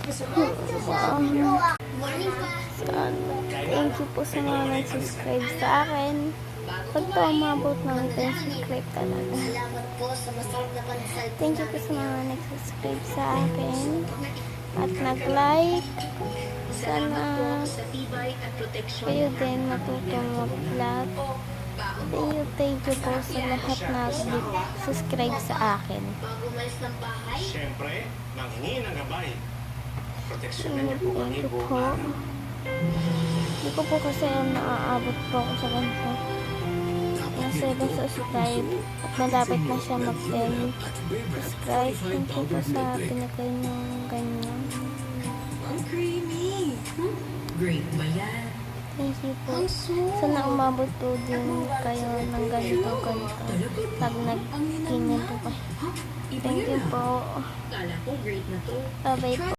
Thank you po sa mga nag-subscribe sa akin. Pag to umabot ng 10 subscribe talaga. Thank you po sa mga nag-subscribe sa akin at nag-like. Sana kayo din matutong mag-vlog. Thank you po sa lahat na subscribe sa akin. Siyempre, nanghingi ng gabay. Proteksyonan niyo po kami Thank you buong po. araw. Hindi ko po kasi naaabot po ako sa ganito. Na 7 subscribe at malapit na siya mag-10 subscribe. Thank you po sa pinagay ng ganyan. Ang creamy. Great ba yan? Thank you po. Sana umabot po din kayo ng ganito. Pag nag-ganyan po kayo. Thank you po. Kala ko great na to. Bye-bye po.